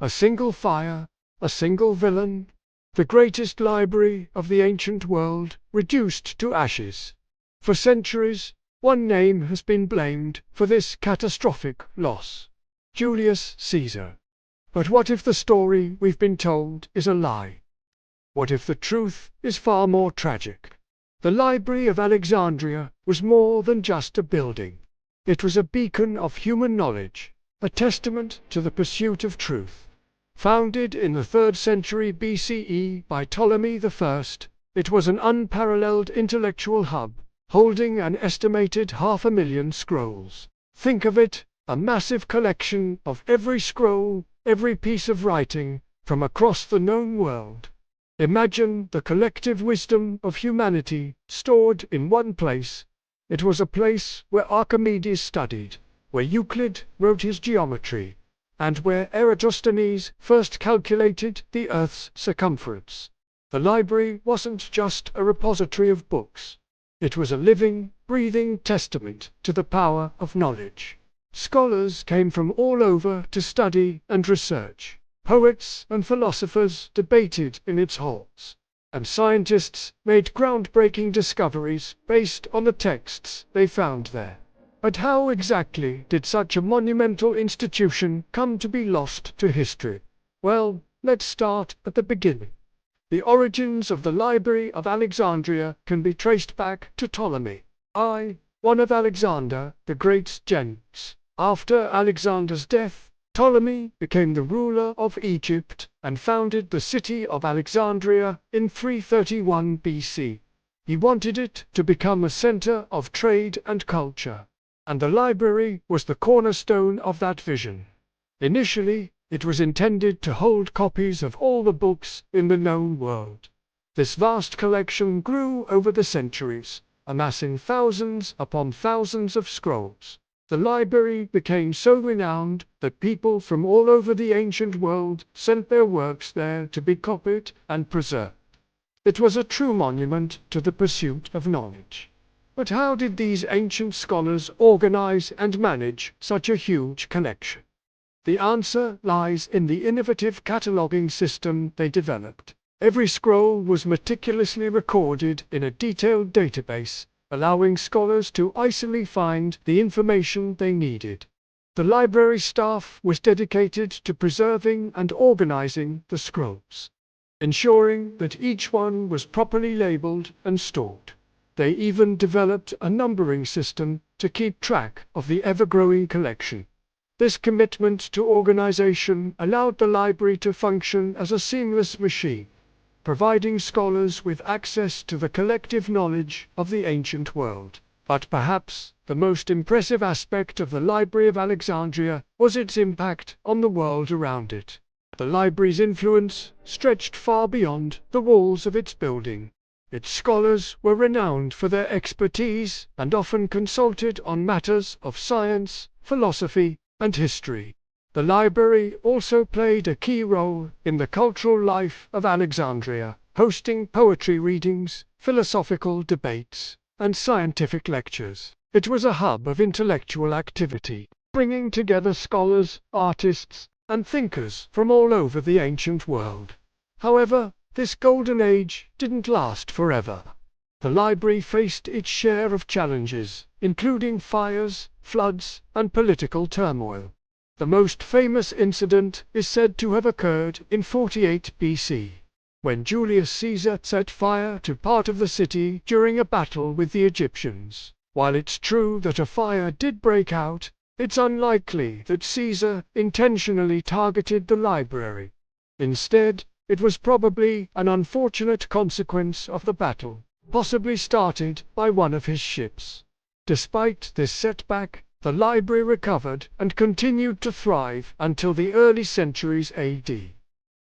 A single fire, a single villain, the greatest library of the ancient world reduced to ashes. For centuries, one name has been blamed for this catastrophic loss: Julius Caesar. But what if the story we've been told is a lie? What if the truth is far more tragic? The Library of Alexandria was more than just a building. It was a beacon of human knowledge, a testament to the pursuit of truth. Founded in the 3rd century BCE by Ptolemy I, it was an unparalleled intellectual hub, holding an estimated 500,000 scrolls. Think of it, a massive collection of every scroll, every piece of writing, from across the known world. Imagine the collective wisdom of humanity stored in one place. It was a place where Archimedes studied, where Euclid wrote his geometry, and where Eratosthenes first calculated the Earth's circumference. The library wasn't just a repository of books. It was a living, breathing testament to the power of knowledge. Scholars came from all over to study and research. Poets and philosophers debated in its halls, and scientists made groundbreaking discoveries based on the texts they found there. But how exactly did such a monumental institution come to be lost to history? Well, let's start at the beginning. The origins of the Library of Alexandria can be traced back to Ptolemy I, one of Alexander the Great's generals. After Alexander's death, Ptolemy became the ruler of Egypt and founded the city of Alexandria in 331 BC. He wanted it to become a center of trade and culture, and the library was the cornerstone of that vision. Initially, it was intended to hold copies of all the books in the known world. This vast collection grew over the centuries, amassing thousands upon thousands of scrolls. The library became so renowned that people from all over the ancient world sent their works there to be copied and preserved. It was a true monument to the pursuit of knowledge. But how did these ancient scholars organize and manage such a huge collection? The answer lies in the innovative cataloging system they developed. Every scroll was meticulously recorded in a detailed database, allowing scholars to easily find the information they needed. The library staff was dedicated to preserving and organizing the scrolls, ensuring that each one was properly labeled and stored. They even developed a numbering system to keep track of the ever-growing collection. This commitment to organization allowed the library to function as a seamless machine, providing scholars with access to the collective knowledge of the ancient world. But perhaps the most impressive aspect of the Library of Alexandria was its impact on the world around it. The library's influence stretched far beyond the walls of its building. Its scholars were renowned for their expertise and often consulted on matters of science, philosophy, and history. The library also played a key role in the cultural life of Alexandria, hosting poetry readings, philosophical debates, and scientific lectures. It was a hub of intellectual activity, bringing together scholars, artists, and thinkers from all over the ancient world. However, this golden age didn't last forever. The library faced its share of challenges, including fires, floods, and political turmoil. The most famous incident is said to have occurred in 48 BC, when Julius Caesar set fire to part of the city during a battle with the Egyptians. While it's true that a fire did break out, it's unlikely that Caesar intentionally targeted the library. Instead, it was probably an unfortunate consequence of the battle, possibly started by one of his ships. Despite this setback, the library recovered and continued to thrive until the early centuries AD.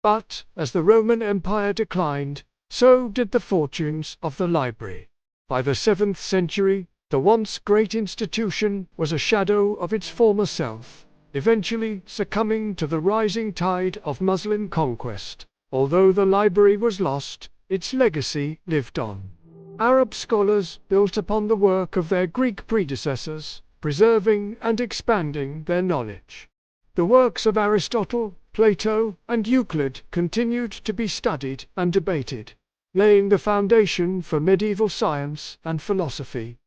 But as the Roman Empire declined, so did the fortunes of the library. By the 7th century, the once great institution was a shadow of its former self, eventually succumbing to the rising tide of Muslim conquest. Although the library was lost, its legacy lived on. Arab scholars built upon the work of their Greek predecessors, preserving and expanding their knowledge. The works of Aristotle, Plato, and Euclid continued to be studied and debated, laying the foundation for medieval science and philosophy.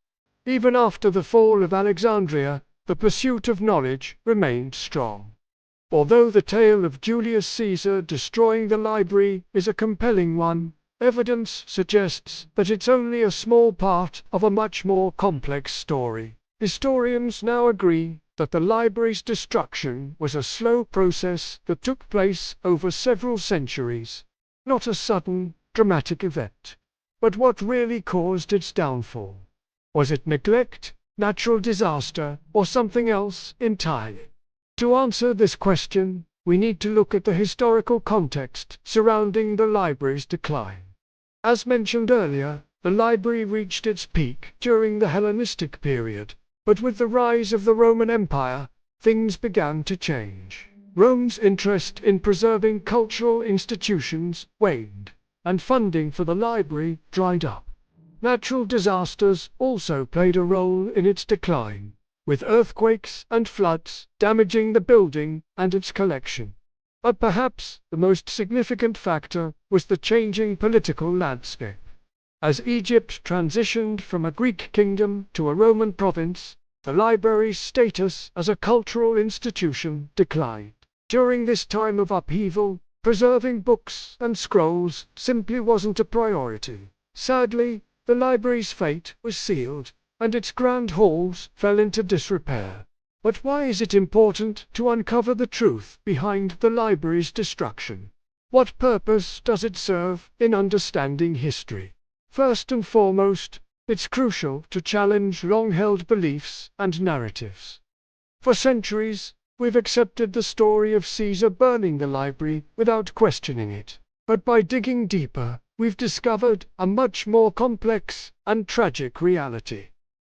Even after the fall of Alexandria, the pursuit of knowledge remained strong. Although the tale of Julius Caesar destroying the library is a compelling one, evidence suggests that it's only a small part of a much more complex story. Historians now agree that the library's destruction was a slow process that took place over several centuries, not a sudden, dramatic event. But what really caused its downfall? Was it neglect, natural disaster, or something else entirely? To answer this question, we need to look at the historical context surrounding the library's decline. As mentioned earlier, the library reached its peak during the Hellenistic period, but with the rise of the Roman Empire, things began to change. Rome's interest in preserving cultural institutions waned, and funding for the library dried up. Natural disasters also played a role in its decline, with earthquakes and floods damaging the building and its collection. But perhaps the most significant factor was the changing political landscape. As Egypt transitioned from a Greek kingdom to a Roman province, the library's status as a cultural institution declined. During this time of upheaval, preserving books and scrolls simply wasn't a priority. Sadly, the library's fate was sealed, and its grand halls fell into disrepair. But why is it important to uncover the truth behind the library's destruction? What purpose does it serve in understanding history? First and foremost, it's crucial to challenge long-held beliefs and narratives. For centuries, we've accepted the story of Caesar burning the library without questioning it. But by digging deeper, we've discovered a much more complex and tragic reality.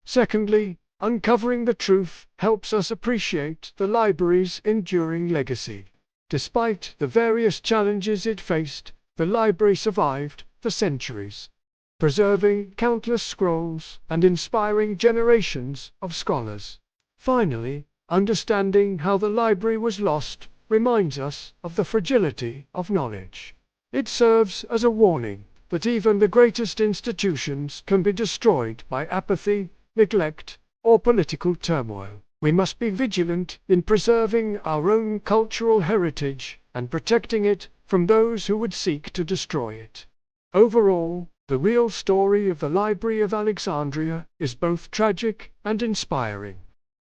Secondly, uncovering the truth helps us appreciate the library's enduring legacy. Despite the various challenges it faced, the library survived the centuries, preserving countless scrolls and inspiring generations of scholars. Finally, understanding how the library was lost reminds us of the fragility of knowledge. It serves as a warning that even the greatest institutions can be destroyed by apathy, neglect, or political turmoil. We must be vigilant in preserving our own cultural heritage and protecting it from those who would seek to destroy it. Overall, the real story of the Library of Alexandria is both tragic and inspiring.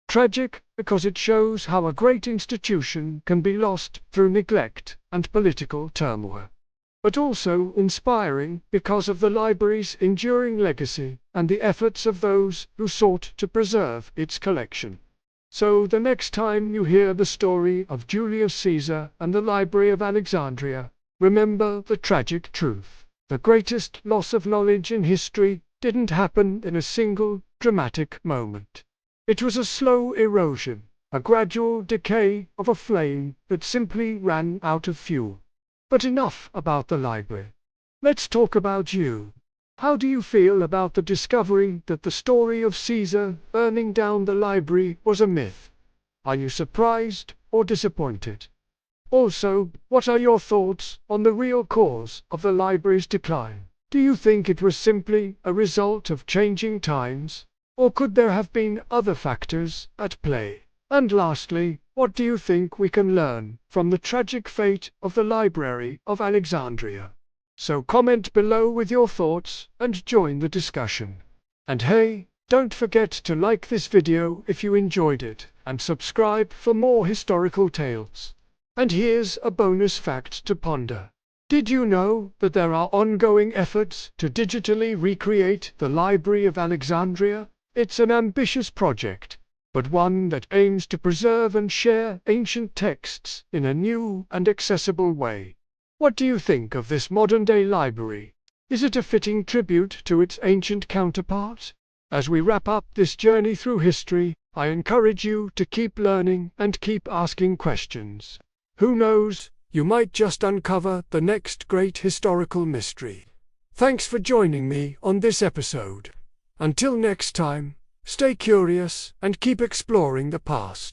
Tragic because it shows how a great institution can be lost through neglect and political turmoil. But also inspiring because of the library's enduring legacy and the efforts of those who sought to preserve its collection. So the next time you hear the story of Julius Caesar and the Library of Alexandria, remember the tragic truth. The greatest loss of knowledge in history didn't happen in a single dramatic moment. It was a slow erosion, a gradual decay of a flame that simply ran out of fuel. But enough about the library. Let's talk about you. How do you feel about the discovery that the story of Caesar burning down the library was a myth? Are you surprised or disappointed? Also, what are your thoughts on the real cause of the library's decline? Do you think it was simply a result of changing times, or could there have been other factors at play? And lastly, what do you think we can learn from the tragic fate of the Library of Alexandria? So comment below with your thoughts and join the discussion. And hey, don't forget to like this video if you enjoyed it, and subscribe for more historical tales. And here's a bonus fact to ponder. Did you know that there are ongoing efforts to digitally recreate the Library of Alexandria? It's an ambitious project, but one that aims to preserve and share ancient texts in a new and accessible way. What do you think of this modern-day library? Is it a fitting tribute to its ancient counterpart? As we wrap up this journey through history, I encourage you to keep learning and keep asking questions. Who knows, you might just uncover the next great historical mystery. Thanks for joining me on this episode. Until next time, stay curious and keep exploring the past.